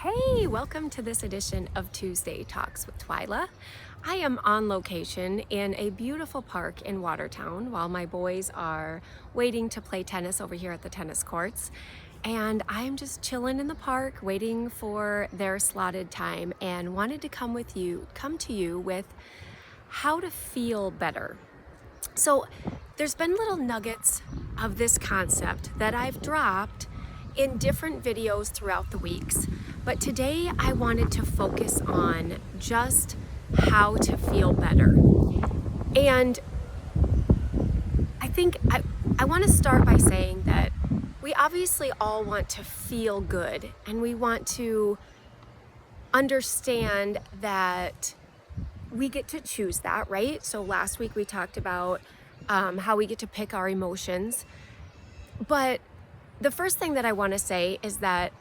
Hey, welcome to this edition of Tuesday Talks with Twyla. I am on location in a beautiful park in Watertown while my boys are waiting to play tennis over here at the tennis courts. And I'm just chilling in the park waiting for their slotted time and wanted to come to you with how to feel better. So there's been little nuggets of this concept that I've dropped in different videos throughout the weeks. But today I wanted to focus on just how to feel better. And I think I want to start by saying that we obviously all want to feel good and we want to understand that we get to choose that, right? So last week we talked about how we get to pick our emotions. But the first thing that I want to say is that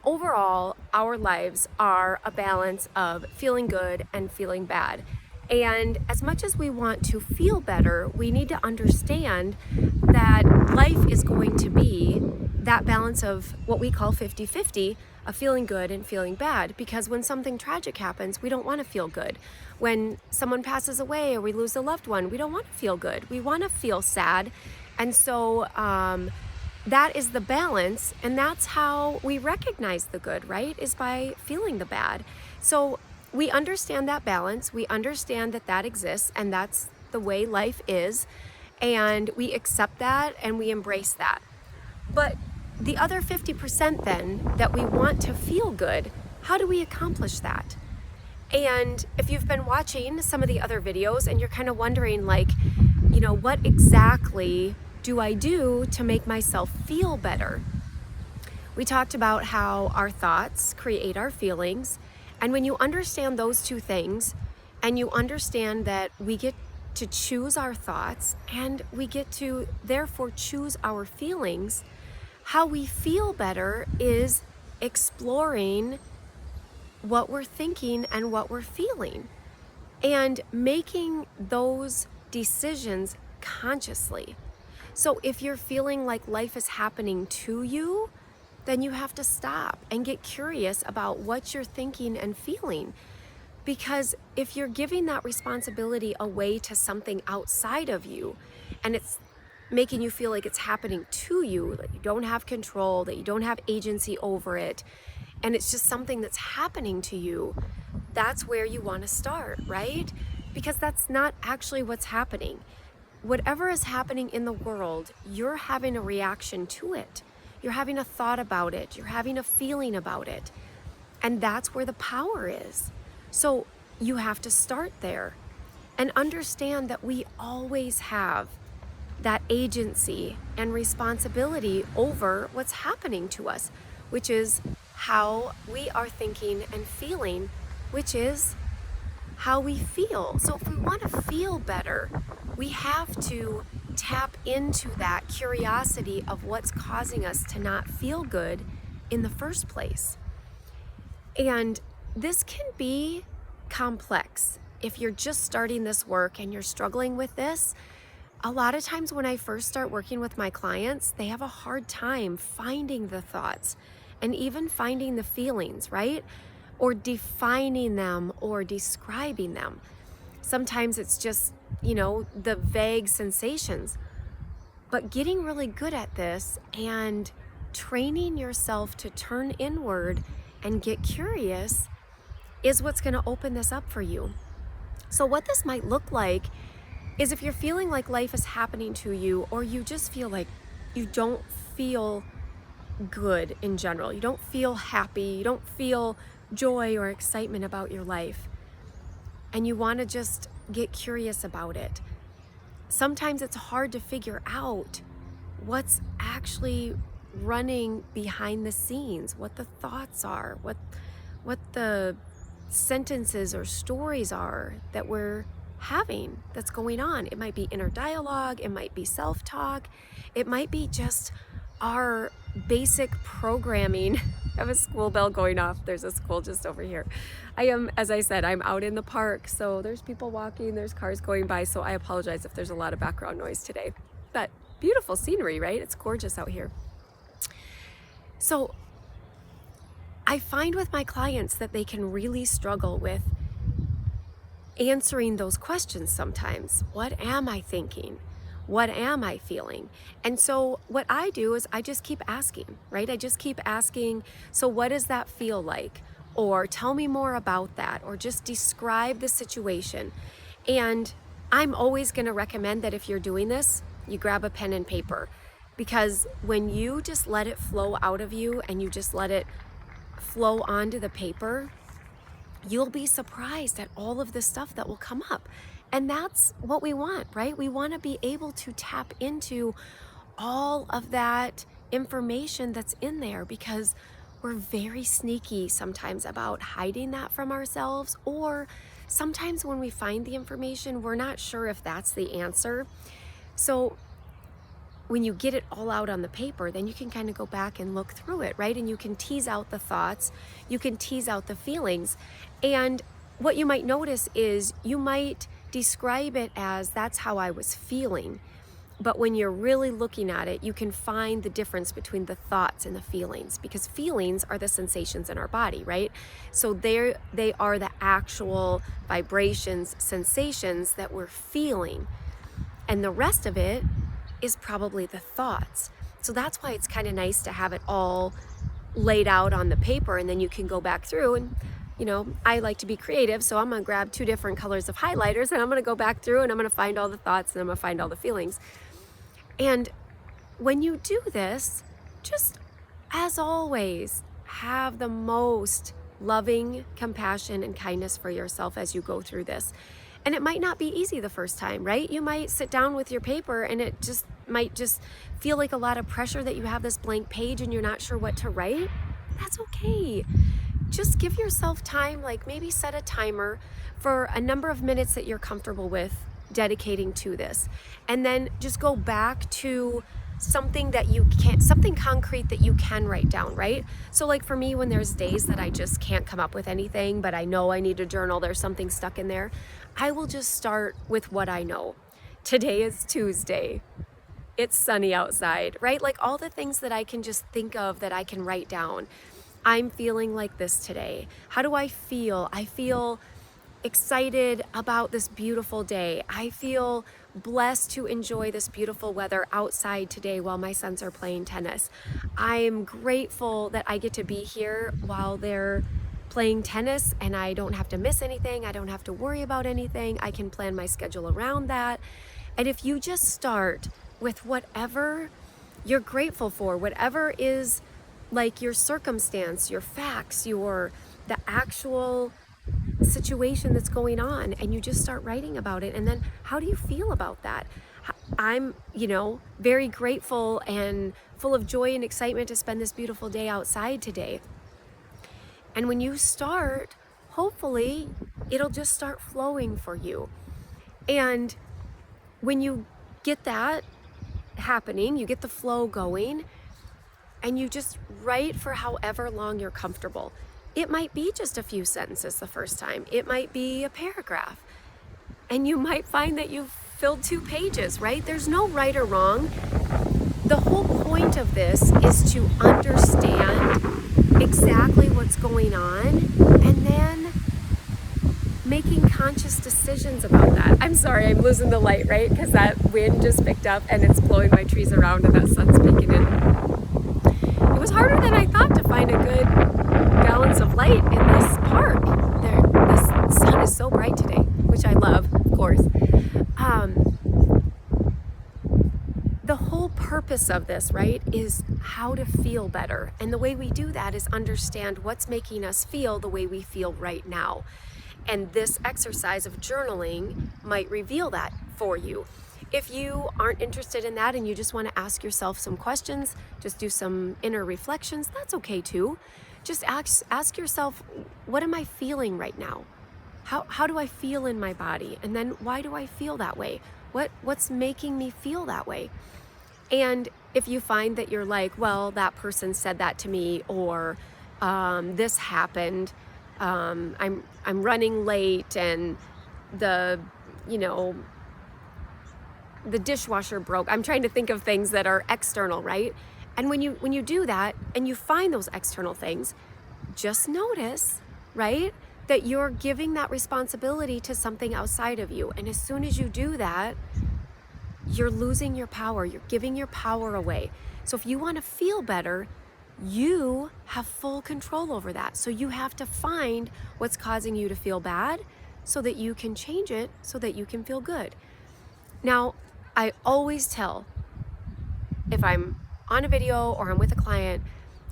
overall, our lives are a balance of feeling good and feeling bad. And as much as we want to feel better, we need to understand that life is going to be that balance of what we call 50-50 of feeling good and feeling bad. Because when something tragic happens, we don't want to feel good. When someone passes away or we lose a loved one, we don't want to feel good. We want to feel sad. And so, that is the balance, and that's how we recognize the good, right? Is by feeling the bad. So we understand that balance, we understand that that exists, and that's the way life is, and we accept that and we embrace that. But the other 50% then, that we want to feel good, how do we accomplish that? And if you've been watching some of the other videos and you're kind of wondering, like, what exactly do I do to make myself feel better? We talked about how our thoughts create our feelings. And when you understand those two things, and you understand that we get to choose our thoughts and we get to therefore choose our feelings, how we feel better is exploring what we're thinking and what we're feeling and making those decisions consciously. So if you're feeling like life is happening to you, then you have to stop and get curious about what you're thinking and feeling. Because if you're giving that responsibility away to something outside of you, and it's making you feel like it's happening to you, that you don't have control, that you don't have agency over it, and it's just something that's happening to you, that's where you want to start, right? Because that's not actually what's happening. Whatever is happening in the world, you're having a reaction to it. You're having a thought about it. You're having a feeling about it. And that's where the power is. So you have to start there and understand that we always have that agency and responsibility over what's happening to us, which is how we are thinking and feeling, which is how we feel. So if we want to feel better, we have to tap into that curiosity of what's causing us to not feel good in the first place. And this can be complex. If you're just starting this work and you're struggling with this, a lot of times when I first start working with my clients, they have a hard time finding the thoughts and even finding the feelings, right? Or defining them or describing them. Sometimes it's just, the vague sensations. But getting really good at this and training yourself to turn inward and get curious is what's going to open this up for you. So what this might look like is if you're feeling like life is happening to you, or you just feel like you don't feel good in general, you don't feel happy, you don't feel joy or excitement about your life, and you want to just get curious about it. Sometimes it's hard to figure out what's actually running behind the scenes, what the thoughts are, what the sentences or stories are that we're having that's going on. It might be inner dialogue, it might be self-talk, it might be just our basic programming. I have a school bell going off. There's a school just over here. As I said, I'm out in the park, so there's people walking, there's cars going by, so I apologize if there's a lot of background noise today. But beautiful scenery, right? It's gorgeous out here. So I find with my clients that they can really struggle with answering those questions sometimes. What am I thinking? What am I feeling? And so what I do is I just keep asking, right? I just keep asking, so what does that feel like? Or tell me more about that, or just describe the situation. And I'm always going to recommend that if you're doing this, you grab a pen and paper, because when you just let it flow out of you and you just let it flow onto the paper, you'll be surprised at all of the stuff that will come up. And that's what we want, right? We want to be able to tap into all of that information that's in there, because we're very sneaky sometimes about hiding that from ourselves, or sometimes when we find the information, we're not sure if that's the answer. So when you get it all out on the paper, then you can kind of go back and look through it, right? And you can tease out the thoughts, you can tease out the feelings. And what you might notice is you might describe it as, that's how I was feeling. But when you're really looking at it, you can find the difference between the thoughts and the feelings, because feelings are the sensations in our body, right? So they are the actual vibrations, sensations that we're feeling. And the rest of it is probably the thoughts. So that's why it's kind of nice to have it all laid out on the paper, and then you can go back through and, I like to be creative, so I'm going to grab 2 different colors of highlighters and I'm going to go back through and I'm going to find all the thoughts and I'm going to find all the feelings. And when you do this, just as always, have the most loving compassion and kindness for yourself as you go through this. And it might not be easy the first time, right? You might sit down with your paper and it just might just feel like a lot of pressure that you have this blank page and you're not sure what to write. That's okay. Just give yourself time, like maybe set a timer for a number of minutes that you're comfortable with dedicating to this. And then just go back to something concrete that you can write down, right? So like for me, when there's days that I just can't come up with anything, but I know I need to journal, there's something stuck in there, I will just start with what I know. Today is Tuesday. It's sunny outside, right? Like all the things that I can just think of that I can write down. I'm feeling like this today. How do I feel? I feel excited about this beautiful day. I feel blessed to enjoy this beautiful weather outside today while my sons are playing tennis. I'm grateful that I get to be here while they're playing tennis and I don't have to miss anything. I don't have to worry about anything. I can plan my schedule around that. And if you just start with whatever you're grateful for, whatever is like your circumstance, your facts, the actual situation that's going on, and you just start writing about it. And then how do you feel about that? I'm, very grateful and full of joy and excitement to spend this beautiful day outside today. And when you start, hopefully it'll just start flowing for you. And when you get that happening, you get the flow going, and you just write for however long you're comfortable. It might be just a few sentences the first time. It might be a paragraph. And you might find that you've filled 2 pages, right? There's no right or wrong. The whole point of this is to understand exactly what's going on and then making conscious decisions about that. I'm sorry, I'm losing the light, right? Because that wind just picked up and it's blowing my trees around and that sun's peeking in. It was harder than I thought to find a good balance of light in this park. The sun is so bright today, which I love, of course. The whole purpose of this, right, is how to feel better. And the way we do that is understand what's making us feel the way we feel right now. And this exercise of journaling might reveal that for you. If you aren't interested in that and you just want to ask yourself some questions, just do some inner reflections, that's okay too. Just ask yourself, what am I feeling right now? How do I feel in my body? And then why do I feel that way? What's making me feel that way? And if you find that you're like, well, that person said that to me, or this happened, I'm running late, and the dishwasher broke. I'm trying to think of things that are external, right? And when you do that and you find those external things, just notice, right, that you're giving that responsibility to something outside of you. And as soon as you do that, you're losing your power. You're giving your power away. So if you want to feel better, you have full control over that. So you have to find what's causing you to feel bad so that you can change it so that you can feel good. Now, I always tell, if I'm on a video or I'm with a client,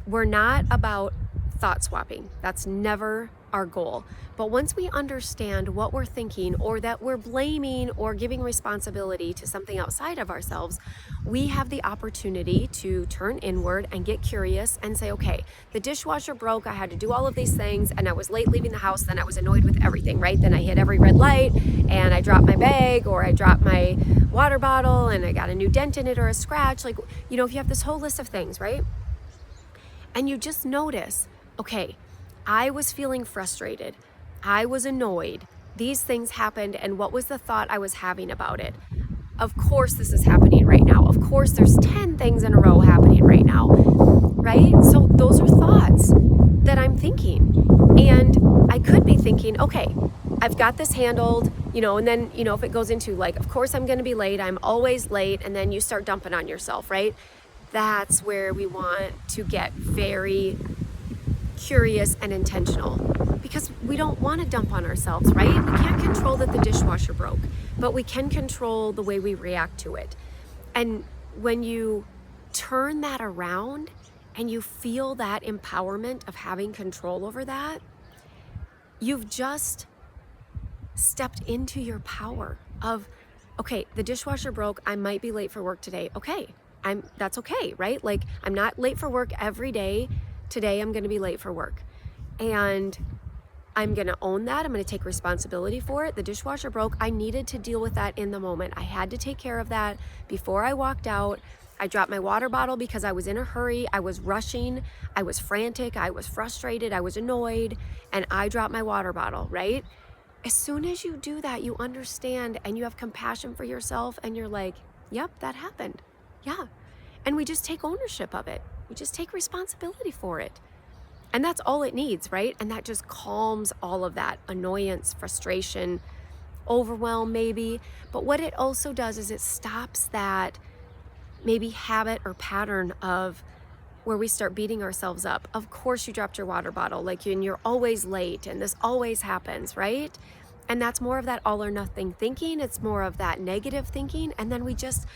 we're not about thought swapping. That's never our goal. But once we understand what we're thinking, or that we're blaming or giving responsibility to something outside of ourselves, we have the opportunity to turn inward and get curious and say, okay, the dishwasher broke, I had to do all of these things, and I was late leaving the house, then I was annoyed with everything, right? Then I hit every red light, and I dropped my bag, or I dropped my water bottle, and I got a new dent in it or a scratch. Like, you know, if you have this whole list of things, right? And you just notice, okay, I was feeling frustrated. I was annoyed. These things happened, and what was the thought I was having about it? Of course this is happening right now. Of course there's 10 things in a row happening right now, right? So those are thoughts that I'm thinking. And I could be thinking, okay, I've got this handled, you know, and then, you know, if it goes into like, of course I'm going to be late, I'm always late, and then you start dumping on yourself, right? That's where we want to get very curious and intentional, because we don't want to dump on ourselves, right? We can't control that the dishwasher broke, but we can control the way we react to it. And when you turn that around and you feel that empowerment of having control over that, you've just stepped into your power of, okay, the dishwasher broke, I might be late for work today. Okay, that's okay, right? Like, I'm not late for work every day. Today I'm going to be late for work, and I'm going to own that. I'm going to take responsibility for it. The dishwasher broke. I needed to deal with that in the moment. I had to take care of that before I walked out. I dropped my water bottle because I was in a hurry. I was rushing. I was frantic. I was frustrated. I was annoyed, and I dropped my water bottle, right? As soon as you do that, you understand and you have compassion for yourself, and you're like, yep, that happened. Yeah. And we just take ownership of it. We just take responsibility for it. And that's all it needs, right? And that just calms all of that annoyance, frustration, overwhelm maybe. But what it also does is it stops that maybe habit or pattern of where we start beating ourselves up. Of course you dropped your water bottle, like, and you're always late, and this always happens, right? And that's more of that all or nothing thinking. It's more of that negative thinking. And then we just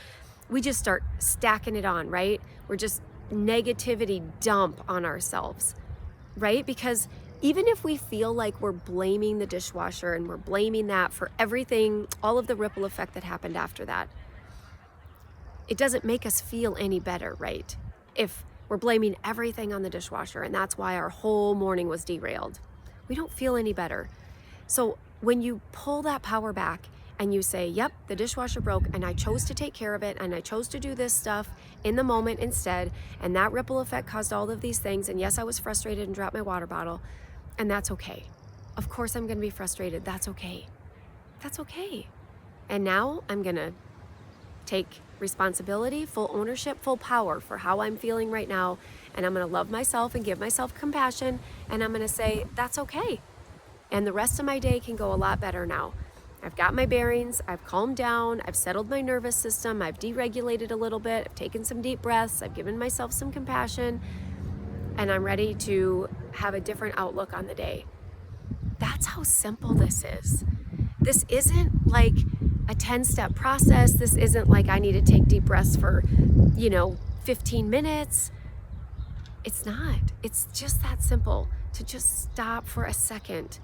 start stacking it on, right? We're just negativity dump on ourselves, right? Because even if we feel like we're blaming the dishwasher and we're blaming that for everything, all of the ripple effect that happened after that, it doesn't make us feel any better, right? If we're blaming everything on the dishwasher and that's why our whole morning was derailed, we don't feel any better. So when you pull that power back and you say, yep, the dishwasher broke and I chose to take care of it and I chose to do this stuff in the moment instead, and that ripple effect caused all of these things, and yes, I was frustrated and dropped my water bottle, and that's okay. Of course I'm gonna be frustrated, that's okay. That's okay. And now I'm gonna take responsibility, full ownership, full power for how I'm feeling right now, and I'm gonna love myself and give myself compassion, and I'm gonna say, that's okay. And the rest of my day can go a lot better now. I've got my bearings, I've calmed down, I've settled my nervous system, I've deregulated a little bit, I've taken some deep breaths, I've given myself some compassion, and I'm ready to have a different outlook on the day. That's how simple this is. This isn't like a 10-step process. This isn't like I need to take deep breaths for, 15 minutes. It's not. It's just that simple, to just stop for a second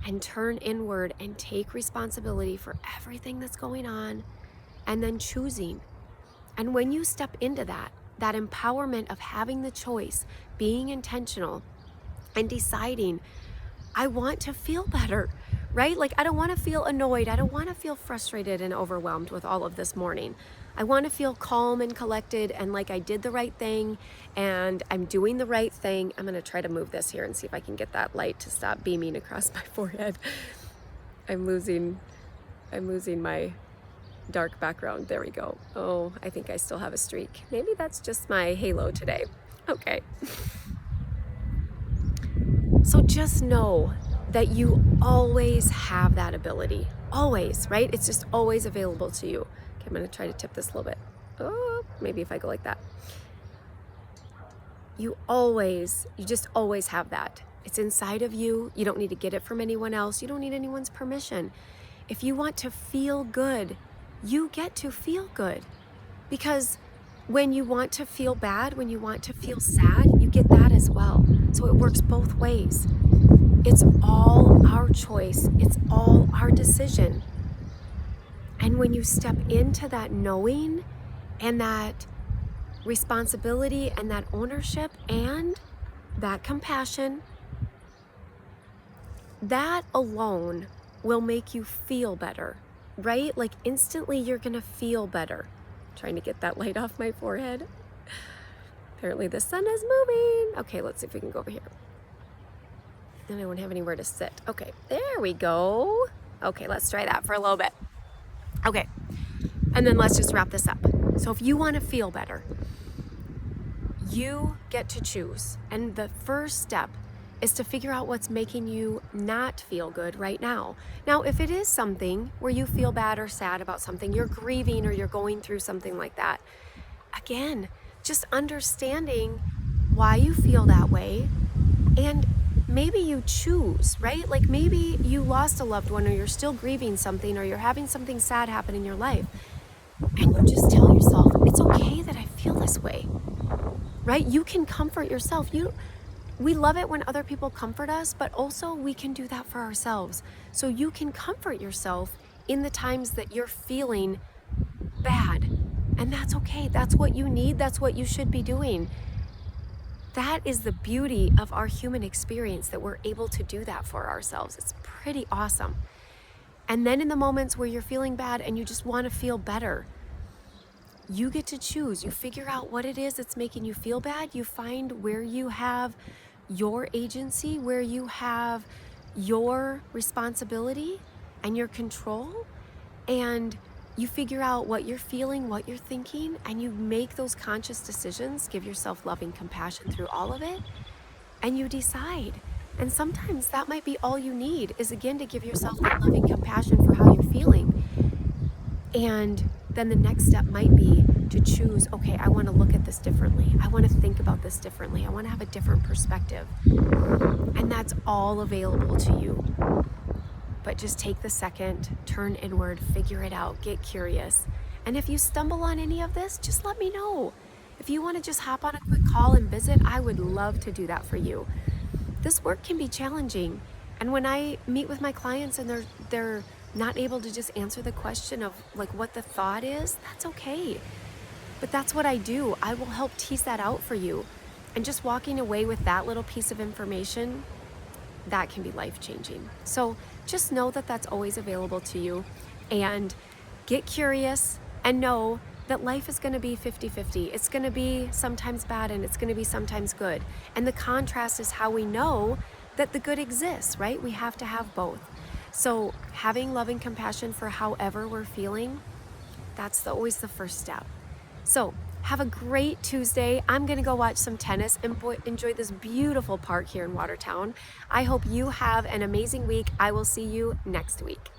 and turn inward and take responsibility for everything that's going on, and then choosing. And when you step into that empowerment of having the choice, being intentional, and deciding, I want to feel better, right? Like, I don't want to feel annoyed. I don't want to feel frustrated and overwhelmed with all of this morning. I want to feel calm and collected and like I did the right thing and I'm doing the right thing. I'm going to try to move this here and see if I can get that light to stop beaming across my forehead. I'm losing my dark background. There we go. Oh, I think I still have a streak. Maybe that's just my halo today. Okay. So just know that you always have that ability. Always, right? It's just always available to you. Okay, I'm gonna try to tip this a little bit. Oh, maybe if I go like that. You just always have that. It's inside of you. You don't need to get it from anyone else. You don't need anyone's permission. If you want to feel good, you get to feel good. Because when you want to feel bad, when you want to feel sad, you get that as well. So it works both ways. It's all our choice. It's all our decision. And when you step into that knowing and that responsibility and that ownership and that compassion, that alone will make you feel better, right? Like instantly you're gonna feel better. I'm trying to get that light off my forehead. Apparently the sun is moving. Okay, let's see if we can go over here. Then I won't have anywhere to sit. Okay, there we go. Okay, let's try that for a little bit. Okay, and then let's just wrap this up. So if you want to feel better, you get to choose. And the first step is to figure out what's making you not feel good right now. Now, if it is something where you feel bad or sad about something, you're grieving or you're going through something like that, again, just understanding why you feel that way. And maybe you choose, right? Like maybe you lost a loved one or you're still grieving something or you're having something sad happen in your life. And you just tell yourself, it's okay that I feel this way, right? You can comfort yourself. We love it when other people comfort us, but also we can do that for ourselves. So you can comfort yourself in the times that you're feeling bad. And that's okay. That's what you need. That's what you should be doing. That is the beauty of our human experience, that we're able to do that for ourselves. It's pretty awesome. And then in the moments where you're feeling bad and you just want to feel better, you get to choose. You figure out what it is that's making you feel bad. You find where you have your agency, where you have your responsibility and your control, and you figure out what you're feeling, what you're thinking, and you make those conscious decisions. Give yourself loving compassion through all of it, and you decide. And sometimes that might be all you need, is again to give yourself that loving compassion for how you're feeling. And then the next step might be to choose, okay, I want to look at this differently. I want to think about this differently. I want to have a different perspective. And that's all available to you. But just take the second, turn inward, figure it out, get curious. And if you stumble on any of this, just let me know. If you want to just hop on a quick call and visit, I would love to do that for you. This work can be challenging. And when I meet with my clients and they're not able to just answer the question of like what the thought is, that's okay. But that's what I do. I will help tease that out for you. And just walking away with that little piece of information, that can be life-changing. So just know that that's always available to you, and get curious and know that life is going to be 50-50. It's going to be sometimes bad and it's going to be sometimes good. And the contrast is how we know that the good exists, right? We have to have both. So having loving compassion for however we're feeling, that's always the first step. So have a great Tuesday. I'm going to go watch some tennis and enjoy this beautiful park here in Watertown. I hope you have an amazing week. I will see you next week.